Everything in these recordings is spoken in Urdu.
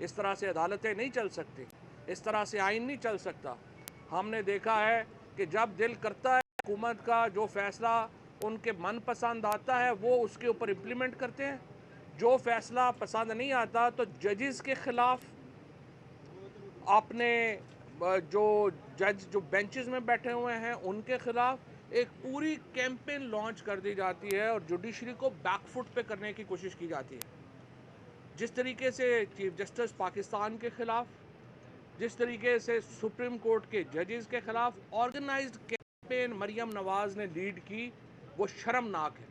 اس طرح سے عدالتیں نہیں چل سکتی، اس طرح سے آئین نہیں چل سکتا۔ ہم نے دیکھا ہے کہ جب دل کرتا ہے حکومت کا جو فیصلہ ان کے من پسند آتا ہے وہ اس کے اوپر امپلیمنٹ کرتے ہیں، جو فیصلہ پسند نہیں آتا تو ججز کے خلاف اپنے جو جج جو بینچز میں بیٹھے ہوئے ہیں ان کے خلاف ایک پوری کیمپین لانچ کر دی جاتی ہے اور جوڈیشری کو بیک فٹ پہ کرنے کی کوشش کی جاتی ہے۔ جس طریقے سے چیف جسٹس پاکستان کے خلاف، جس طریقے سے سپریم کورٹ کے ججز کے خلاف آرگنائزڈ کیمپین مریم نواز نے لیڈ کی، وہ شرمناک ہے۔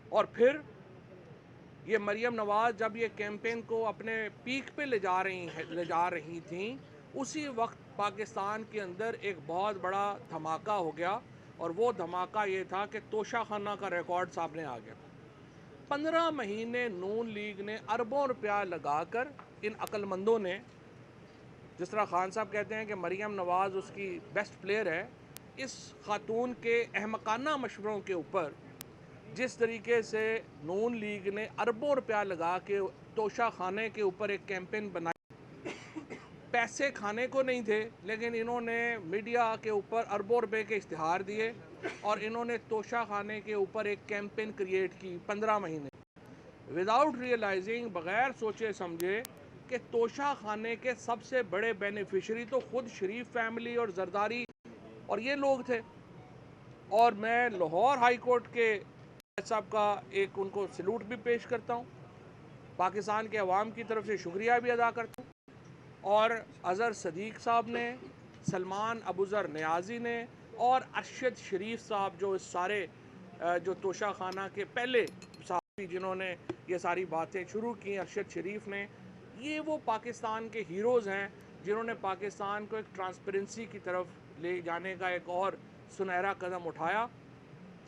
اور پھر یہ مریم نواز جب یہ کیمپین کو اپنے پیک پہ لے جا رہی تھیں، اسی وقت پاکستان کے اندر ایک بہت بڑا دھماکہ ہو گیا، اور وہ دھماکہ یہ تھا کہ توشہ خانہ کا ریکارڈ سامنے آ گیا۔ 15 مہینے نون لیگ نے اربوں روپیہ لگا کر ان عقل مندوں نے، جس طرح خان صاحب کہتے ہیں کہ مریم نواز اس کی بیسٹ پلیئر ہے، اس خاتون کے احمقانہ مشوروں کے اوپر جس طریقے سے نون لیگ نے اربوں روپیہ لگا کے توشہ خانے کے اوپر ایک کیمپین بنائی، پیسے کھانے کو نہیں تھے لیکن انہوں نے میڈیا کے اوپر اربوں روپے کے اشتہار دیے اور انہوں نے توشہ خانے کے اوپر ایک کیمپین کریٹ کی 15 مہینے وداؤٹ ریئلائزنگ، بغیر سوچے سمجھے کہ توشہ خانے کے سب سے بڑے بینیفیشری تو خود شریف فیملی اور زرداری اور یہ لوگ تھے۔ اور میں لاہور ہائی کورٹ کے صاحب کا ایک ان کو سلوٹ بھی پیش کرتا ہوں، پاکستان کے عوام کی طرف سے شکریہ بھی ادا کرتا ہوں، اور اظہر صدیق صاحب نے، سلمان ابوذر نیازی نے اور ارشد شریف صاحب جو اس سارے جو توشہ خانہ کے پہلے صحافی جنہوں نے یہ ساری باتیں شروع کی، ارشد شریف نے، یہ وہ پاکستان کے ہیروز ہیں جنہوں نے پاکستان کو ایک ٹرانسپیرنسی کی طرف لے جانے کا ایک اور سنہرا قدم اٹھایا۔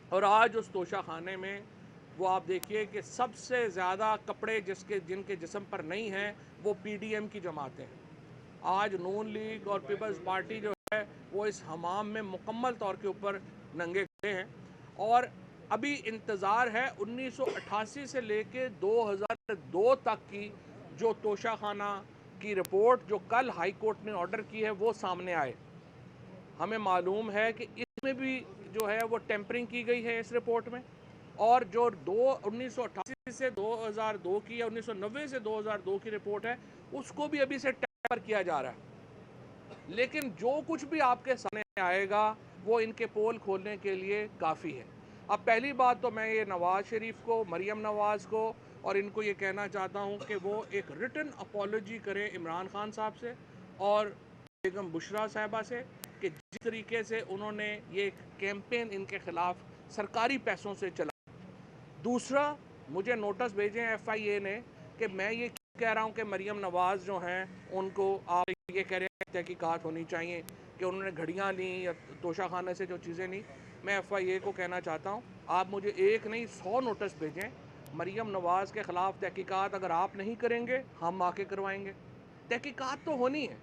اور آج اس توشہ خانے میں وہ آپ دیکھیے کہ سب سے زیادہ کپڑے جن کے جسم پر نہیں ہیں وہ پی ڈی ایم کی جماعتیں ہیں۔ آج نون لیگ اور پیپلز پارٹی جو ہے وہ اس حمام میں مکمل طور کے اوپر ننگے کھڑے ہیں، اور ابھی انتظار ہے 1988 سے لے کے 2002 تک کی جو توشہ خانہ کی رپورٹ جو کل ہائی کورٹ نے آرڈر کی ہے وہ سامنے آئے۔ ہمیں معلوم ہے کہ اس میں بھی جو ہے وہ ٹیمپرنگ کی گئی ہے اس رپورٹ میں، اور جو 1988 سے 2002 کی یا 1990 سے 2002 کی رپورٹ ہے اس کو بھی ابھی سے ٹیمپر کیا جا رہا ہے۔ لیکن جو کچھ بھی آپ کے سامنے آئے گا وہ ان کے پول کھولنے کے لیے کافی ہے۔ اب پہلی بات تو میں یہ نواز شریف کو، مریم نواز کو اور ان کو یہ کہنا چاہتا ہوں کہ وہ ایک ریٹن اپالوجی کریں عمران خان صاحب سے اور بیگم بشرا صاحبہ سے کہ جس طریقے سے انہوں نے یہ کیمپین ان کے خلاف سرکاری پیسوں سے چلا۔ دوسرا، مجھے نوٹس بھیجیں ایف آئی اے نے کہ میں یہ کہہ رہا ہوں کہ مریم نواز جو ہیں ان کو آپ یہ کہہ رہے ہیں تحقیقات ہونی چاہیے کہ انہوں نے گھڑیاں لیں یا توشہ خانے سے جو چیزیں لیں۔ میں ایف آئی اے کو کہنا چاہتا ہوں آپ مجھے ایک نہیں 100 نوٹس بھیجیں مریم نواز کے خلاف تحقیقات، اگر آپ نہیں کریں گے ہم آ کے کروائیں گے۔ تحقیقات تو ہونی ہے،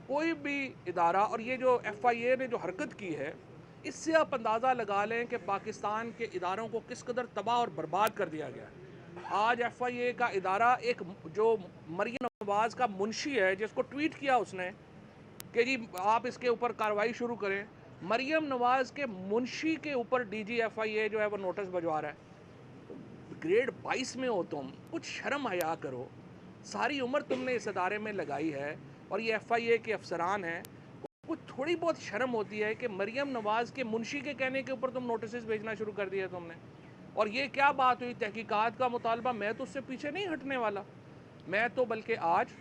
کوئی بھی ادارہ، اور یہ جو ایف آئی اے نے جو حرکت کی ہے اس سے آپ اندازہ لگا لیں کہ پاکستان کے اداروں کو کس قدر تباہ اور برباد کر دیا گیا ہے۔ آج ایف آئی اے کا ادارہ ایک جو مریم نواز کا منشی ہے جس کو ٹویٹ کیا اس نے کہ جی آپ اس کے اوپر کارروائی شروع کریں، مریم نواز کے منشی کے اوپر ڈی جی ایف آئی اے جو ہے وہ نوٹس بھجوا رہا ہے۔ گریڈ 22 میں ہو تم، کچھ شرم حیا کرو، ساری عمر تم نے اس ادارے میں لگائی ہے اور یہ ایف آئی اے کے افسران ہیں، کچھ تھوڑی بہت شرم ہوتی ہے کہ مریم نواز کے منشی کے کہنے کے اوپر تم نوٹسز بھیجنا شروع کر دیا تم نے۔ اور یہ کیا بات ہوئی تحقیقات کا مطالبہ؟ میں تو اس سے پیچھے نہیں ہٹنے والا، میں تو بلکہ آج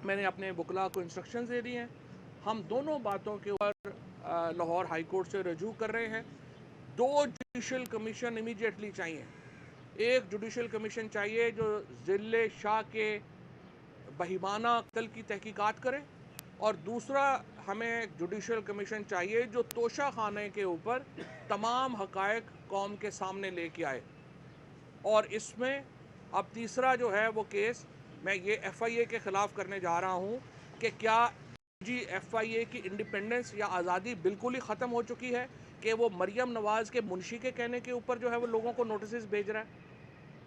میں نے اپنے وکلاء کو انسٹرکشنز دے دی ہیں، ہم دونوں باتوں کے اوپر لاہور ہائی کورٹ سے رجوع کر رہے ہیں۔ 2 جوڈیشل کمیشن امیڈیٹلی چاہیے، ایک جوڈیشل کمیشن چاہیے جو ذل شاہ کے بہیمانہ قتل کی تحقیقات کرے، اور دوسرا ہمیں ایک جوڈیشل کمیشن چاہیے جو توشہ خانے کے اوپر تمام حقائق قوم کے سامنے لے کے آئے۔ اور اس میں اب تیسرا جو ہے وہ کیس میں یہ ایف آئی اے کے خلاف کرنے جا رہا ہوں کہ کیا جی ایف آئی اے کی انڈیپینڈنس یا آزادی بالکل ہی ختم ہو چکی ہے کہ وہ مریم نواز کے منشی کے کہنے کے اوپر جو ہے وہ لوگوں کو نوٹسز بھیج رہا ہے۔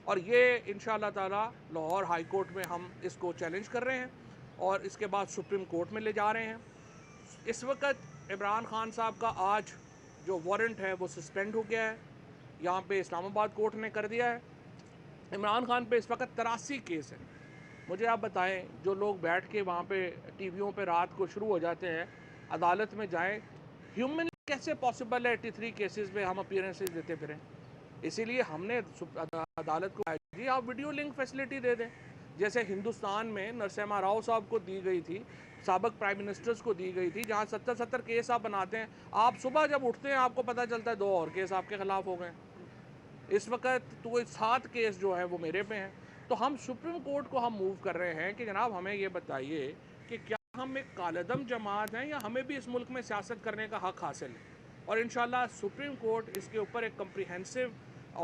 اور یہ انشاءاللہ تعالی لاہور ہائی کورٹ میں ہم اس کو چیلنج کر رہے ہیں اور اس کے بعد سپریم کورٹ میں لے جا رہے ہیں. اس وقت عمران خان صاحب کا آج جو وارنٹ ہے وہ سسپینڈ ہو گیا ہے, یہاں پہ اسلام آباد کورٹ نے کر دیا ہے. عمران خان پہ اس وقت 83 کیس ہے. مجھے آپ بتائیں, جو لوگ بیٹھ کے وہاں پہ ٹی ویوں پہ رات کو شروع ہو جاتے ہیں عدالت میں جائیں, ہیومن کیسے پاسبل ہے 83 کیسز میں ہم اپیرنسز دیتے پھریں؟ اسی لیے ہم نے عدالت کو کہا جی آپ ویڈیو لنک فیسلٹی دے دیں, جیسے ہندوستان میں نرسمہا راؤ صاحب کو دی گئی تھی, سابق پرائم منسٹرز کو دی گئی تھی, جہاں 70 کیس آپ بناتے ہیں, آپ صبح جب اٹھتے ہیں آپ کو پتہ چلتا ہے 2 اور کیس آپ کے خلاف ہو گئے. اس وقت تو 7 کیس جو ہیں وہ میرے پہ ہیں. تو ہم سپریم کورٹ کو ہم موو کر رہے ہیں کہ جناب ہمیں یہ بتائیے کہ کیا ہم ایک کالعدم جماعت ہیں یا ہمیں بھی اس ملک میں سیاست کرنے کا حق حاصل ہے. اور انشاءاللہ سپریم کورٹ اس کے اوپر ایک کمپریہنسو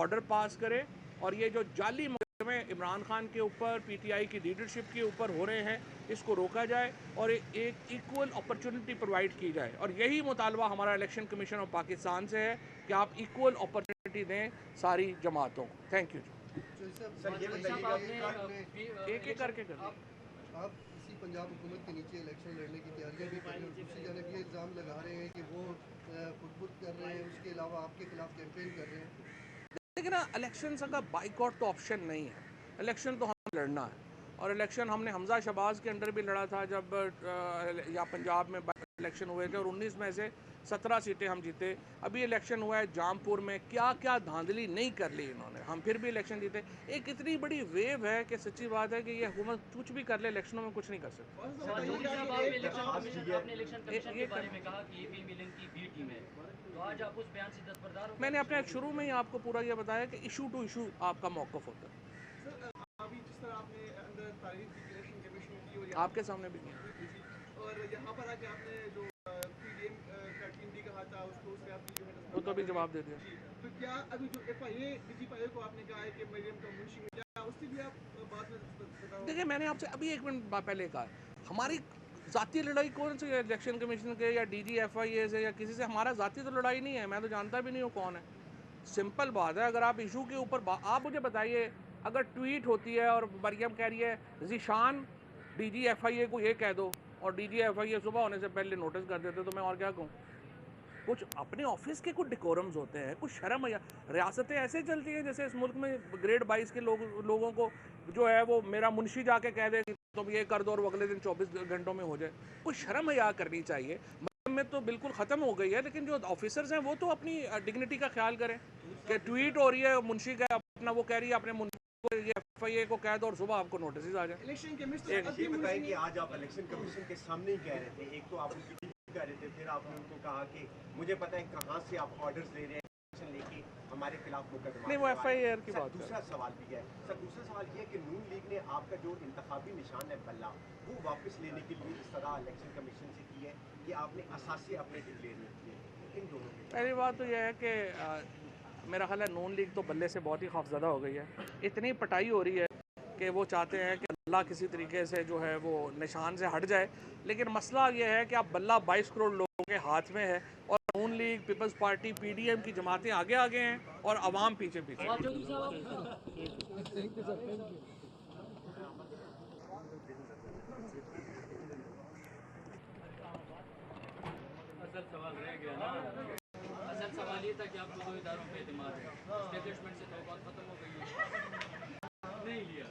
آرڈر پاس کرے اور یہ جو جعلی مقدمے عمران خان کے اوپر پی ٹی آئی کی لیڈرشپ کے اوپر ہو رہے ہیں اس کو روکا جائے اور ایک ایکول اپرچونٹی پرووائڈ کی جائے. اور یہی مطالبہ ہمارا الیکشن کمیشن آف پاکستان سے ہے کہ آپ ایکول اپرچونٹی دیں ساری جماعتوں کو. Thank you. ایک ایک کر کے آپ اسی پنجاب حکومت کے نیچے الیکشن لڑنے کی تیاریاں بھی کر رہے ہیں اور دوسری جانب یہ الزام لگا رہے ہیں کہ وہ خود کر رہے ہیں, اس کے علاوہ آپ کے خلاف کیمپین کر رہے ہیں. لیکن الیکشن کا بائیکاٹ تو آپشن نہیں ہے, الیکشن تو ہمیں لڑنا ہے. اور الیکشن ہم نے حمزہ شہباز کے انڈر بھی لڑا تھا جب یا پنجاب میں الیکشن ہوئے تھے اور 19 میں سے 17 سیٹیں ہم جیتے. ابھی الیکشن ہوا ہے جام پور میں, کیا کیا دھاندلی نہیں کر لی انہوں نے, ہم پھر بھی الیکشن جیتے. ایک اتنی بڑی ویو ہے کہ سچی بات ہے کہ یہ حکومت کچھ بھی کر لے الیکشنوں میں کچھ نہیں کر سکتی. میں نے اپنے شروع میں ہی آپ کو پورا یہ بتایا کہ ایشو ٹو ایشو آپ کا موقف ہوتا ہے. جس طرح آپ نے اندر تعریف کی الیکشن کمیشن کی اور آپ کے سامنے بھی کیا, اور یہاں پر آ کے آپ نے جو پی ڈی ایم کا ٹیم بھی کہا تھا اس کو, اس سے آپ کی جو ہے وہ تو بھی جواب دے دیا. تو کیا ابھی جو ایف آئی اے ڈی جی پی کو آپ نے کہا ہے کہ مریم کا منشی میں, کیا اس سے بھی آپ بات میں بتاؤ؟ دیکھیں میں نے آپ سے ابھی 1 منٹ پہلے کہا, ہماری ذاتی لڑائی کون سی ہے الیکشن کمیشن کے یا ڈی جی ایف آئی اے سے یا کسی سے, ہمارا ذاتی تو لڑائی نہیں ہے, میں تو جانتا بھی نہیں ہوں کون ہے. سمپل بات ہے, اگر آپ ایشو کے اوپر آپ مجھے بتائیے, اگر ٹویٹ ہوتی ہے اور مریم کہہ رہی ہے ذیشان ڈی جی ایف آئی اے کو یہ کہہ دو, اور ڈی جی ایف آئی اے صبح ہونے سے پہلے نوٹس کر دیتے, تو میں اور کیا کہوں. کچھ اپنے آفس کے کچھ ڈیکورمز ہوتے ہیں, کچھ شرم ہے. ریاستیں ایسے چلتی ہیں جیسے اس ملک میں گریڈ 22 کے لوگوں کو جو ہے وہ میرا منشی جا کے کہہ دے کہ تم یہ کر دو اور اگلے دن 24 گھنٹوں میں ہو جائے. کچھ شرم حیا کرنی چاہیے. میں تو بالکل ختم ہو گئی ہے, لیکن جو آفیسرز ہیں وہ تو اپنی ڈگنیٹی کا خیال کریں. کہ ٹویٹ ہو رہی ہے منشی کا اپنا, وہ کہہ رہی ہے اپنے منشی کو یہ ایف آئی اے کو کہہ دو اور صبح آپ کو نوٹسز آ جائیں. یہ بتائیں کہ آج آپ الیکشن کمیشن کے سامنے ہی کہہ رہے تھے, ایک تو آپ ان کی کہہ رہے تھے, پھر آپ نے ان کو کہا کہ مجھے پتہ ہے کہاں سے آپ آرڈرز لے رہے ہیں لے کے ہمارے خلاف مقدمہ. نہیں, وہ ایف آئی اے کی بات. دوسرا سوال بھی ہے سر, دوسرا سوال یہ ہے کہ نون لیگ نے آپ کا جو انتخابی نشان ہے بلہ, وہ واپس لینے کے لیے اس طرح الیکشن کمیشن سے کی ہے کہ آپ نے اثاثے اپنے ڈکلیئر نہیں کیے. ان دونوں کے پہلی بات تو یہ ہے کہ میرا خیال ہے نون لیگ تو بلے سے بہت ہی خوفزدہ ہو گئی ہے. اتنی پٹائی ہو رہی ہے کہ وہ چاہتے ہیں کہ اللہ کسی طریقے سے جو ہے وہ نشان سے ہٹ جائے. لیکن مسئلہ یہ ہے کہ اب بلہ 22 کروڑ لوگوں کے ہاتھ میں ہے اور Noon League, Peoples Party, P D M کی جماعتیں آگے آگے ہیں اور عوام پیچھے پیچھے. اصل سوال رہ گیا نا, اصل سوال یہ تھا کہ آپ کو 2 اداروں پہ اعتماد ہے, اسٹیبلشمنٹ سے توقعات ختم ہو گئی ہے, نہیں لیا.